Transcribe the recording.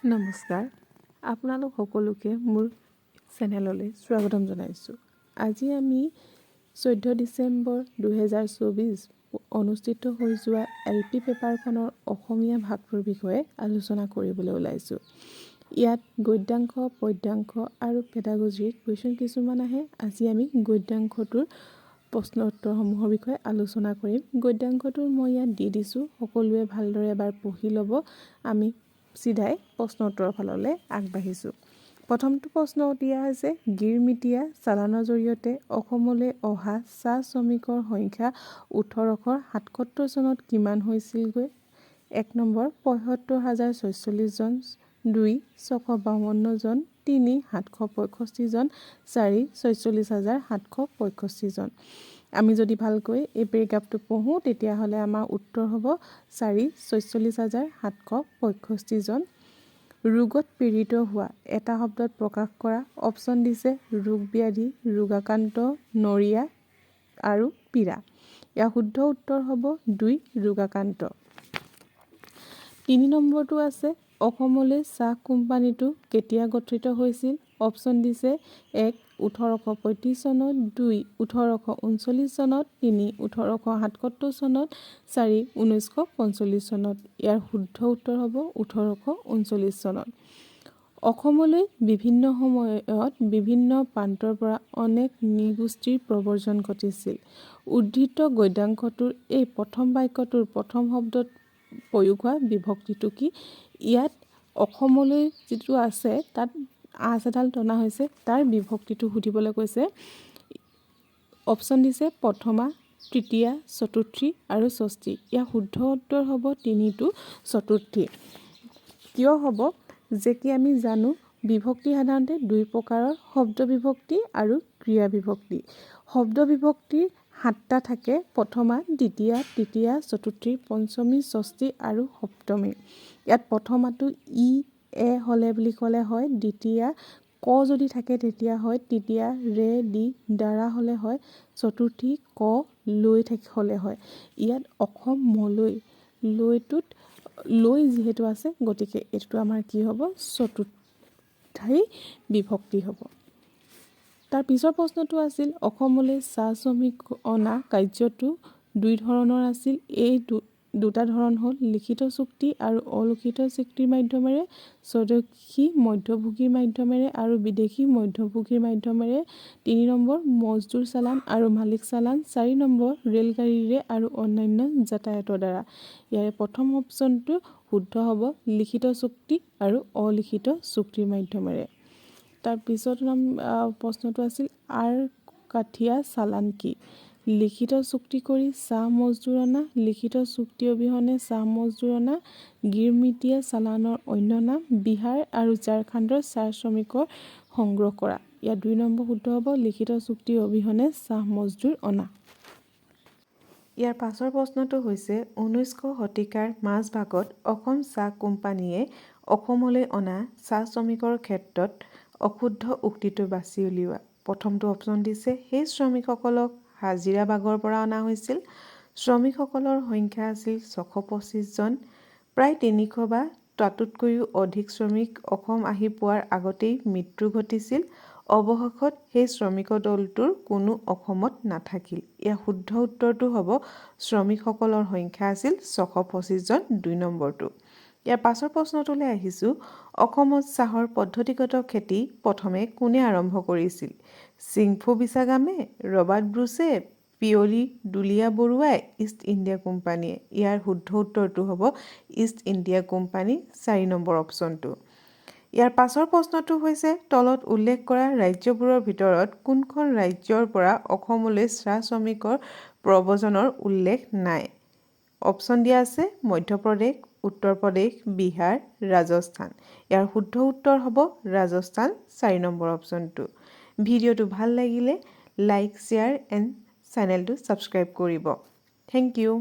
নমস্কাৰ, আপোনালোক সকলোকে মোৰ চেনেললৈ স্বাগতম জনাইছোঁ। আজি আমি 14 ডিচেম্বৰ 2024 অনুষ্ঠিত হৈ যোৱা LP পেপাৰখনৰ অসমীয়া ভাগটোৰ বিষয়ে আলোচনা কৰিবলৈ ওলাইছোঁ। ইয়াত গদ্যাংশ, পদ্যাংশ আৰু পেডাগজিৰ কুৱেশ্যন কিছুমান আহে। আজি আমি গদ্যাংশটোৰ প্ৰশ্ন উত্তৰসমূহৰ বিষয়ে আলোচনা কৰিম। গদ্যাংশটো মই ইয়াত দি দিছোঁ, সকলোৱে ভালদৰে এবাৰ পঢ়ি ল'ব। আমি চিধাই প্ৰশ্ন উত্তৰৰ ফাললৈ আগবাঢ়িছোঁ। প্ৰথমটো প্ৰশ্ন দিয়া হৈছে, গিৰমিটীয়া চালানৰ জৰিয়তে অসমলৈ অহা চাহ শ্ৰমিকৰ সংখ্যা 1877 চনত কিমান হৈছিলগৈ? 1 নম্বৰ ৭৫,046 জন, 2 652 জন, 3 765 জন, 4 46,765 জন। আমি যদি ভালকৈ এই পেৰেগ্ৰাফটো পঢ়োঁ তেতিয়াহ'লে আমাৰ উত্তৰ হ'ব 4 46,765 জন। ৰোগত পীড়িত হোৱা এটা শব্দত প্ৰকাশ কৰা অপশ্যন দিছে ৰোগ ব্যাধি, ৰোগাক্ৰান্ত, নৰিয়া আৰু পীড়া। ইয়াৰ শুদ্ধ উত্তৰ হ'ব 2 ৰোগাক্ৰান্ত। 3 নম্বৰটো আছে অসমলৈ চাহ কোম্পানীটো কেতিয়া গঠিত হৈছিল? অপশ্যন দিছে 1 1835 চনত, 2 1839 চনত, 3 1877 চনত, 4 1945 চনত। ইয়াৰ শুদ্ধ উত্তৰ হ'ব 1839 চনত। অসমলৈ বিভিন্ন সময়ত বিভিন্ন প্ৰান্তৰ পৰা অনেক নৃগোষ্ঠীৰ প্ৰব্ৰজন ঘটিছিল। উদ্ধৃত গদ্যাংশটোৰ এই প্ৰথম বাক্যটোৰ প্ৰথম শব্দত প্ৰয়োগ হোৱা বিভক্তিটো কি? ইয়াত অসমলৈ যিটো আছে তাত আঁচ এডাল টনা হৈছে, তাৰ বিভক্তিটো সুধিবলৈ কৈছে। অপশ্যন দিছে প্ৰথমা, তৃতীয়া, চতুৰ্থী আৰু ষষ্ঠী। ইয়াৰ শুদ্ধ উত্তৰ হ'ব 3টো চতুৰ্থী। কিয় হ'ব যে কি আমি জানো বিভক্তি সাধাৰণতে 2 প্ৰকাৰৰ, শব্দ বিভক্তি আৰু ক্ৰিয়া বিভক্তি। শব্দ বিভক্তিৰ 7টা থাকে, প্ৰথমা, দ্বিতীয়া, তৃতীয়া, চতুৰ্থী, পঞ্চমী, ষষ্ঠী আৰু সপ্তমী। ইয়াত প্ৰথমাটো ই, এ হ'লে বুলি ক'লে হয়, দ্বিতীয়া ক যদি থাকে তেতিয়া হয়, তৃতীয়া ৰে, দি, দ্বাৰা হ'লে হয়, চতুৰ্থী ক, লৈ হ'লে হয়। ইয়াত অসম মলৈ, লৈটোত লৈ যিহেতু আছে গতিকে এইটো আমাৰ কি হ'ব? চতুৰ্থী বিভক্তি হ'ব। তাৰ পিছৰ প্ৰশ্নটো আছিল অসমলৈ চাহ শ্ৰমিক অনা কাৰ্যটো 2 ধৰণৰ আছিল। এই দুটা ধৰণ হ'ল লিখিত চুক্তি আৰু অলিখিত চুক্তিৰ মাধ্যমেৰে, স্বদেশী মধ্যভোগীৰ মাধ্যমেৰে আৰু বিদেশী মধ্যভোগীৰ মাধ্যমেৰে। 3 নম্বৰ মজদুৰ চালান আৰু মালিক চালান। 4 নম্বৰ ৰেলগাড়ীৰে আৰু অন্যান্য যাতায়াতৰ দ্বাৰা। ইয়াৰে প্ৰথম অপশ্যনটো শুদ্ধ হ'ব লিখিত চুক্তি আৰু অলিখিত চুক্তিৰ মাধ্যমেৰে। তাৰপিছত প্ৰশ্নটো আছিল আৰ কাঠিয়া চালান কি? লিখিত চুক্তি কৰি চাহ মজদুৰ অনা, লিখিত চুক্তি অবিহনে চাহ মজদুৰ অনা। গিৰমিটীয়া চালানৰ অন্য নাম বিহাৰ আৰু ঝাৰখণ্ডৰ চাহ শ্ৰমিকৰ সংগ্ৰহ কৰা। ইয়াত 2 নম্বৰ শুদ্ধ হ'ব লিখিত চুক্তি অবিহনে চাহ মজদুৰ অনা। ইয়াৰ পাছৰ প্ৰশ্নটো হৈছে 19শ শতিকাৰ মাজভাগত অসম চাহ কোম্পানীয়ে অসমলৈ অনা চাহ শ্ৰমিকৰ ক্ষেত্ৰত অশুদ্ধ উক্তিটো বাছি উলিওৱা। প্ৰথমটো অপশ্যন দিছে সেই শ্ৰমিকসকলক হাজিৰা বাগৰ পৰা অনা হৈছিল। শ্ৰমিকসকলৰ সংখ্যা আছিল 625 জন। প্ৰায় 300 বা তাতোতকৈও অধিক শ্ৰমিক অসম আহি পোৱাৰ আগতেই মৃত্যু ঘটিছিল। অৱশেষত সেই শ্ৰমিক দলটোৰ কোনো অসমত নাথাকিল। ইয়াৰ শুদ্ধ উত্তৰটো হ'ব শ্ৰমিকসকলৰ সংখ্যা আছিল 625 জন, 2 নম্বৰটো। ইয়াৰ পাছৰ প্ৰশ্নটোলৈ আহিছোঁ অসমত চাহৰ পদ্ধতিগত খেতি প্ৰথমে কোনে আৰম্ভ কৰিছিল? চিংফু বিছাগামে, ৰবাৰ্ট ব্ৰুছে, পিয়লি দুলীয়া বৰুৱাই, ইষ্ট ইণ্ডিয়া কোম্পানীয়ে। ইয়াৰ শুদ্ধ উত্তৰটো হ'ব ইষ্ট ইণ্ডিয়া কোম্পানী, 4 নম্বৰ অপশ্যনটো। ইয়াৰ পাছৰ প্ৰশ্নটো হৈছে তলত উল্লেখ কৰা ৰাজ্যবোৰৰ ভিতৰত কোনখন ৰাজ্যৰ পৰা অসমলৈ চাহ শ্ৰমিকৰ প্ৰব্ৰজনৰ উল্লেখ নাই? অপশ্যন দিয়া আছে মধ্যপ্ৰদেশ, উত্তৰ প্ৰদেশ, বিহাৰ, ৰাজস্থান। ইয়াৰ শুদ্ধ উত্তৰ হ'ব ৰাজস্থান, 4 নম্বৰ অপশ্যনটো। ভিডিঅ'টো ভাল লাগিলে লাইক, শ্বেয়াৰ এণ্ড চেনেলটো ছাবস্ক্ৰাইব কৰিব। Thank U.